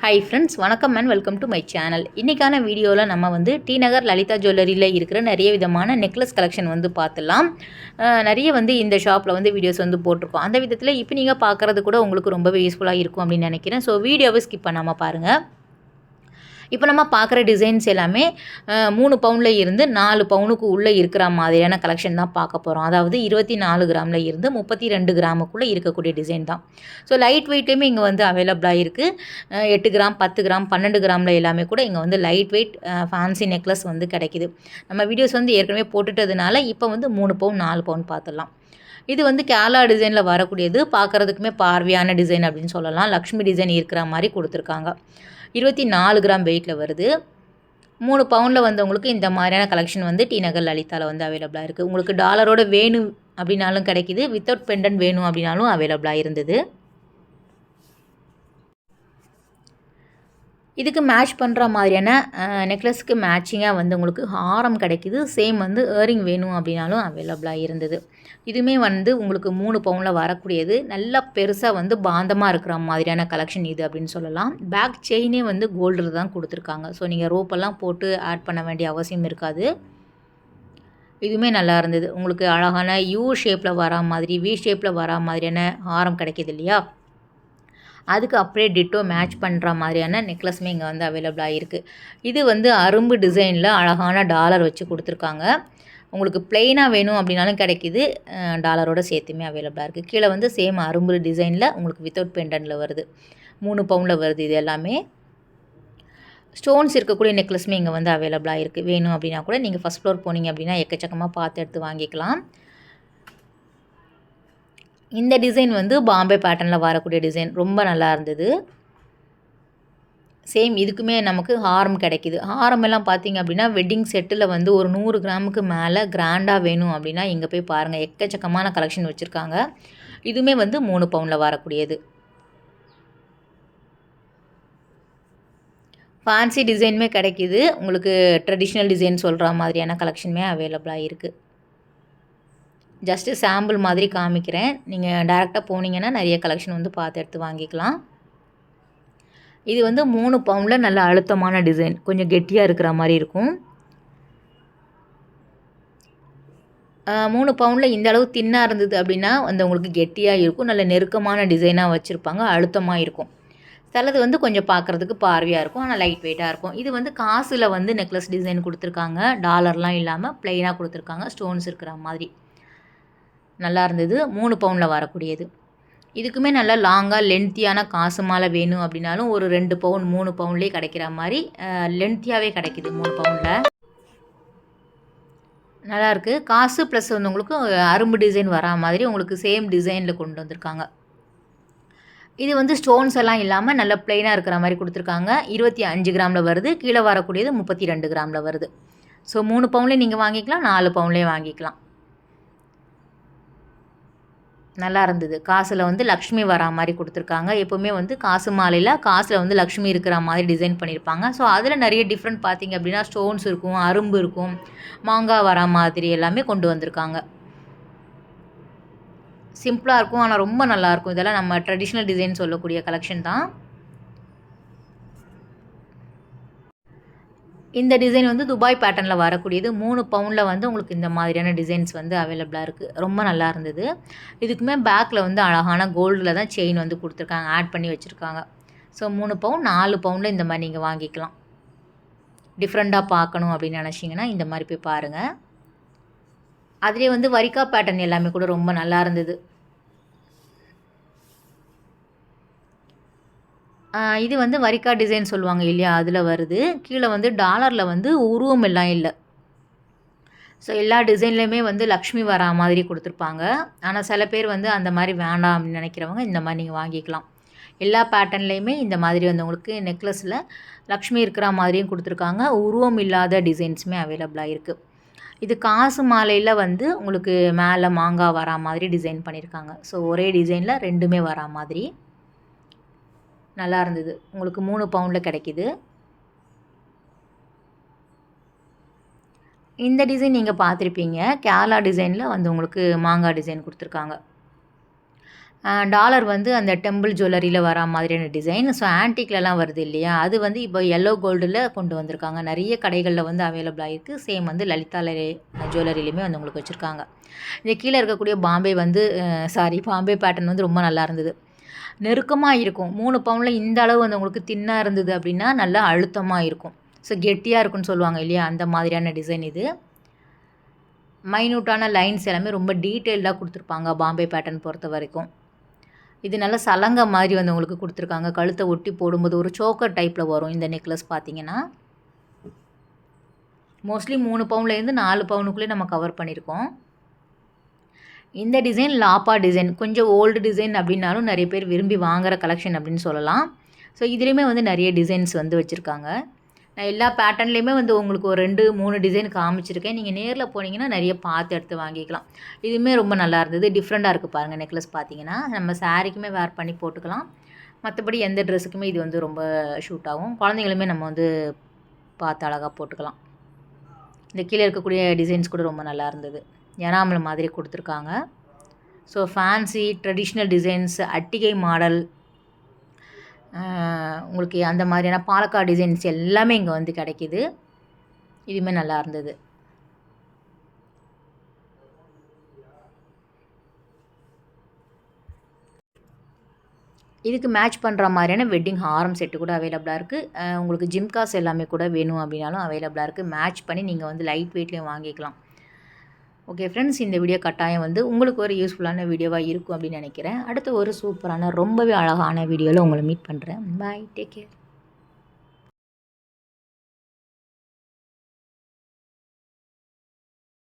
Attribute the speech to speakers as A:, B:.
A: Hi friends, வணக்கம் and welcome to my channel. இன்றைக்கான வீடியோவில் நம்ம வந்து டி நகர் லலிதா ஜுவல்லரியில் இருக்கிற நிறைய விதமான நெக்லஸ் கலெக்ஷன் வந்து பார்த்துலாம். நிறைய வந்து இந்த ஷாப்பில் வந்து வீடியோஸ் வந்து போட்டிருக்கோம். அந்த விதத்தில் இப்போ நீங்கள் பார்க்குறது கூட உங்களுக்கு ரொம்பவே யூஸ்ஃபுல்லாக இருக்கும் அப்படின்னு நினைக்கிறேன். ஸோ வீடியோவை ஸ்கிப் பண்ணாமல் பாருங்கள். இப்போ நம்ம பார்க்குற டிசைன்ஸ் எல்லாமே 3 பவுனில் இருந்து 4 பவுனுக்கு உள்ளே இருக்கிற மாதிரியான கலெக்ஷன் தான் பார்க்க போகிறோம். அதாவது 24 கிராமில் இருந்து 32 கிராமுக்குள்ளே இருக்கக்கூடிய டிசைன் தான். ஸோ லைட் வெயிட்லேயுமே இங்கே வந்து அவைலபிளாக இருக்குது. 8 கிராம், 10 கிராம், 12 கிராமில் எல்லாமே கூட இங்கே வந்து லைட் வெயிட் ஃபேன்சி நெக்லஸ் வந்து கிடைக்கிது. நம்ம வீடியோஸ் வந்து ஏற்கனவே போட்டுட்டதுனால இப்போ வந்து 3 பவுன் 4 பவுன் பார்த்துடலாம். இது வந்து கேரளா டிசைனில் வரக்கூடியது. பார்க்குறதுக்குமே பார்வையான டிசைன் அப்படின்னு சொல்லலாம். லக்ஷ்மி டிசைன் இருக்கிற மாதிரி கொடுத்துருக்காங்க. 24 கிராம் வெயிட்டில் வருது. 3 பவுனில் வந்தவங்களுக்கு இந்த மாதிரியான கலெக்ஷன் வந்து டி நகர் லலிதாவில் வந்து அவைலபிளாக இருக்குது. உங்களுக்கு டாலரோட வேணும் அப்படின்னாலும் கிடைக்கிது. வித்தவுட் பெண்டன் வேணும் அப்படின்னாலும் அவைலபிளாக இருந்தது. இதுக்கு மேட்ச் பண்ணுற மாதிரியான நெக்லஸ்க்கு மேட்சிங்காக வந்து உங்களுக்கு ஹாரம் கிடைக்கிது. சேம் வந்து இயரிங் வேணும் அப்படின்னாலும் அவைலபிளாக இருந்தது. இதுவுமே வந்து உங்களுக்கு 3 பவுனில் வரக்கூடியது. நல்லா பெருசாக வந்து பாந்தமாக இருக்கிற மாதிரியான கலெக்ஷன் இது அப்படின்னு சொல்லலாம். பேக் செயினே வந்து கோல்டில் தான் கொடுத்துருக்காங்க. ஸோ நீங்கள் ரோப்பெல்லாம் போட்டு ஆட் பண்ண வேண்டிய அவசியம் இருக்காது. இதுவுமே நல்லா இருந்தது. உங்களுக்கு அழகான யூ ஷேப்பில் வரா மாதிரி, வி ஷேப்பில் வரா மாதிரியான ஹாரம் கிடைக்கிது இல்லையா? அதுக்கு அப்படியே டிட்டோ மேட்ச் பண்ணுற மாதிரியான நெக்லஸுமே இங்கே வந்து அவைலபிளாக இருக்குது. இது வந்து அரும்பு டிசைனில் அழகான டாலர் வச்சு கொடுத்துருக்காங்க. உங்களுக்கு ப்ளெயினாக வேணும் அப்படின்னாலும் கிடைக்கிது. டாலரோட சேர்த்துமே அவைலபிளாக இருக்குது. கீழே வந்து சேம் அரும்பு டிசைனில் உங்களுக்கு வித்தவுட் பெண்டனில் வருது. 3 பவுனில் வருது. இது எல்லாமே ஸ்டோன்ஸ் இருக்கக்கூடிய நெக்லஸுமே இங்கே வந்து அவைலபிளாக இருக்குது. வேணும் அப்படின்னா கூட நீங்கள் ஃபஸ்ட் ஃப்ளோர் போனீங்க அப்படின்னா எக்கச்சக்கமாக பார்த்து எடுத்து வாங்கிக்கலாம். இந்த டிசைன் வந்து பாம்பே பேட்டர்னில் வரக்கூடிய டிசைன் ரொம்ப நல்லா இருந்தது. சேம் இதுக்குமே நமக்கு ஹாரம் கிடைக்கிது. ஹாரம் எல்லாம் பார்த்திங்க அப்படின்னா வெட்டிங் செட்டில் வந்து ஒரு 100 கிராமுக்கு மேலே கிராண்டாக வேணும் அப்படின்னா இங்கே போய் பாருங்கள். எக்கச்சக்கமான கலெக்ஷன் வச்சுருக்காங்க. இதுவுமே வந்து 3 பவுனில் வரக்கூடியது. ஃபேன்சி டிசைனுமே கிடைக்கிது. உங்களுக்கு ட்ரெடிஷ்னல் டிசைன் சொல்கிற மாதிரியான கலெக்ஷனுமே அவைலபிளாக இருக்குது. ஜஸ்ட்டு சாம்பிள் மாதிரி காமிக்கிறேன். நீங்கள் டேரெக்டாக போனீங்கன்னா நிறைய கலெக்ஷன் வந்து பார்த்து எடுத்து வாங்கிக்கலாம். இது வந்து 3 பவுனில் நல்ல அழுத்தமான டிசைன். கொஞ்சம் கெட்டியாக இருக்கிற மாதிரி இருக்கும். 3 பவுனில் இந்த அளவு தின்னாக இருந்தது அப்படின்னா வந்து உங்களுக்கு கெட்டியாக இருக்கும். நல்ல நெருக்கமான டிசைனாக வச்சுருப்பாங்க. அழுத்தமாக இருக்கும். சிலது வந்து கொஞ்சம் பார்க்குறதுக்கு பார்வையாக இருக்கும். ஆனால் லைட் வெயிட்டாக இருக்கும். இது வந்து காசில் வந்து நெக்லஸ் டிசைன் கொடுத்துருக்காங்க. டாலர்லாம் இல்லாமல் ப்ளைனாக கொடுத்துருக்காங்க. ஸ்டோன்ஸ் இருக்கிற மாதிரி நல்லா இருந்தது. 3 பவுனில் வரக்கூடியது. இதுக்குமே நல்லா லாங்காக லென்த்தியான காசு மாலை வேணும் அப்படின்னாலும் ஒரு 2 பவுன் 3 பவுன்லேயே கிடைக்கிற மாதிரி லென்த்தியாகவே கிடைக்கிது 3 பவுனில். நல்லாயிருக்கு. காசு ப்ளஸ் வந்து உங்களுக்கு அரும்பு டிசைன் வரா மாதிரி உங்களுக்கு சேம் டிசைனில் கொண்டு வந்திருக்காங்க. இது வந்து ஸ்டோன்ஸ் எல்லாம் இல்லாமல் நல்லா ப்ளைனாக இருக்கிற மாதிரி கொடுத்துருக்காங்க. 25 கிராமில் வருது. கீழே வரக்கூடியது 32 கிராமில் வருது. ஸோ 3 பவுன்லேயே நீங்கள் வாங்கிக்கலாம், 4 பவுன்லேயே வாங்கிக்கலாம். நல்லா இருந்தது. காசில் வந்து லக்ஷ்மி வரா மாதிரி கொடுத்துருக்காங்க. எப்போவுமே வந்து காசு மாலையில் காசில் வந்து லக்ஷ்மி இருக்கிற மாதிரி டிசைன் பண்ணியிருப்பாங்க. ஸோ அதில் நிறைய டிஃப்ரெண்ட் பார்த்திங்க அப்படின்னா ஸ்டோன்ஸ் இருக்கும், அரும்பு இருக்கும், மாங்காய் வரா மாதிரி எல்லாமே கொண்டு வந்திருக்காங்க. சிம்பிளாக இருக்கும், ஆனால் ரொம்ப நல்லாயிருக்கும். இதெல்லாம் நம்ம ட்ரெடிஷ்னல் டிசைன் சொல்லக்கூடிய கலெக்ஷன் தான். இந்த டிசைன் வந்து துபாய் பேட்டர்னில் வரக்கூடியது. 3 பவுனில் வந்து உங்களுக்கு இந்த மாதிரியான டிசைன்ஸ் வந்து அவைலபிளாக இருக்குது. ரொம்ப நல்லா இருந்தது. இதுக்குமே பேக்கில் வந்து அழகான கோல்டில் தான் செயின் வந்து கொடுத்துருக்காங்க. ஆட் பண்ணி வச்சுருக்காங்க. ஸோ 3 பவுன் 4 பவுனில் இந்த மாதிரி நீங்கள் வாங்கிக்கலாம். டிஃப்ரெண்ட்டாக பார்க்கணும் அப்படின்னு நினச்சிங்கன்னா இந்த மாதிரி போய் பாருங்கள். அதிலே வந்து வரிக்கா பேட்டர்ன் எல்லாமே கூட ரொம்ப நல்லா இருந்தது. இது வந்து வரிக்கா டிசைன் சொல்லுவாங்க இல்லையா? அதில் வருது. கீழே வந்து டாலரில் வந்து உருவம் எல்லாம் இல்லை. ஸோ எல்லா டிசைன்லேயுமே வந்து லக்ஷ்மி வரா மாதிரி கொடுத்துருப்பாங்க. ஆனால் சில பேர் வந்து அந்த மாதிரி வேண்டாம் அப்படின்னு நினைக்கிறவங்க இந்த மாதிரி நீங்கள் வாங்கிக்கலாம். எல்லா பேட்டர்ன்லேயுமே இந்த மாதிரி வந்து உங்களுக்கு நெக்லஸில் லக்ஷ்மி இருக்கிற மாதிரியும் கொடுத்துருக்காங்க. உருவம் இல்லாத டிசைன்ஸுமே அவைலபிளாக இருக்குது. இது காசு மாலையில் வந்து உங்களுக்கு மேலே மாங்காய் வரா மாதிரி டிசைன் பண்ணியிருக்காங்க. ஸோ ஒரே டிசைனில் 2மே வரா மாதிரி நல்லா இருந்தது. உங்களுக்கு 3 பவுனில் கிடைக்கிது. இந்த டிசைன் நீங்கள் பார்த்துருப்பீங்க. கேரளா டிசைனில் வந்து உங்களுக்கு மாங்காய் டிசைன் கொடுத்துருக்காங்க. டாலர் வந்து அந்த டெம்பிள் ஜுவல்லரியில் வர மாதிரியான டிசைன். ஸோ ஆன்டிக்லலாம் வருது இல்லையா, அது வந்து இப்போ எல்லோ கோல்டில் கொண்டு வந்திருக்காங்க. நிறைய கடைகளில் வந்து அவைலபிளாக இருக்குது. சேம் வந்து லலிதா ஜுவல்லரிலையுமே வந்து உங்களுக்கு வச்சுருக்காங்க. இந்த கீழே இருக்கக்கூடிய பாம்பே வந்து பாம்பே பேட்டர்ன் வந்து ரொம்ப நல்லா இருந்தது. நெருக்கமாக இருக்கும். 3 பவுனில் இந்த அளவு வந்து உங்களுக்கு தின்னாக இருந்தது அப்படின்னா நல்லா அழுத்தமாக இருக்கும். ஸோ கெட்டியாக இருக்குன்னு சொல்லுவாங்க இல்லையா, அந்த மாதிரியான டிசைன் இது. மைன்யூட்டான லைன்ஸ் எல்லாமே ரொம்ப டீட்டெயில்டாக கொடுத்துருப்பாங்க பாம்பே பேட்டர்ன் பொறுத்த வரைக்கும். இது நல்ல சலங்க மாதிரி வந்து உங்களுக்கு கொடுத்துருக்காங்க. கழுத்தை ஒட்டி போடும்போது ஒரு சோக்கர் டைப்பில் வரும் இந்த நெக்லஸ் பார்த்தீங்கன்னா. மோஸ்ட்லி 3 பவுன்லேருந்து 4 பவுனுக்குள்ளே நம்ம கவர் பண்ணியிருக்கோம். இந்த டிசைன் லாப்பா டிசைன், கொஞ்சம் ஓல்டு டிசைன் அப்படின்னாலும் நிறைய பேர் விரும்பி வாங்குகிற கலெக்ஷன் அப்படின்னு சொல்லலாம். ஸோ இதுலேயுமே வந்து நிறைய டிசைன்ஸ் வந்து வச்சுருக்காங்க. நான் எல்லா பேட்டர்ன்லேயுமே வந்து உங்களுக்கு ஒரு 2, 3 டிசைன் காமிச்சிருக்கேன். நீங்கள் நேரில் போனீங்கன்னா நிறைய பார்த்து எடுத்து வாங்கிக்கலாம். இதுவுமே ரொம்ப நல்லா இருந்தது. டிஃப்ரெண்ட்டாக இருக்குது பாருங்கள். நெக்லஸ் பார்த்தீங்கன்னா நம்ம சாரீக்குமே வேர் பண்ணி போட்டுக்கலாம். மற்றபடி எந்த ட்ரெஸ்ஸுக்குமே இது வந்து ரொம்ப ஷூட் ஆகும். குழந்தைங்களுமே நம்ம வந்து பார்த்து அழகாக போட்டுக்கலாம். இந்த கீழே இருக்கக்கூடிய டிசைன்ஸ் கூட ரொம்ப நல்லா இருந்தது. எனாமல் மாதிரி கொடுத்துருக்காங்க. ஸோ ஃபேன்சி ட்ரெடிஷ்னல் டிசைன்ஸ், அட்டிகை மாடல், உங்களுக்கு அந்த மாதிரியான பாலக்காடு டிசைன்ஸ் எல்லாமே இங்கே வந்து கிடைக்கிது. இதுவுமே நல்லா இருந்தது. இதுக்கு மேட்ச் பண்ணுற மாதிரியான வெட்டிங் ஹாரம் செட்டு கூட அவைலபிளாக இருக்குது. உங்களுக்கு ஜிம்காஸ் எல்லாமே கூட வேணும் அப்படின்னாலும் அவைலபிளாக இருக்குது. மேட்ச் பண்ணி நீங்கள் வந்து லைட் வெயிட்லேயும் வாங்கிக்கலாம். ஓகே ஃப்ரெண்ட்ஸ், இந்த வீடியோ கட்டாயம் வந்து உங்களுக்கு ஒரு யூஸ்ஃபுல்லான வீடியோவாக இருக்கும் அப்படின்னு நினைக்கிறேன். அடுத்து ஒரு சூப்பரான ரொம்பவே அழகான வீடியோவில் உங்களை மீட் பண்ணுறேன். பாய், டேக் கேர்.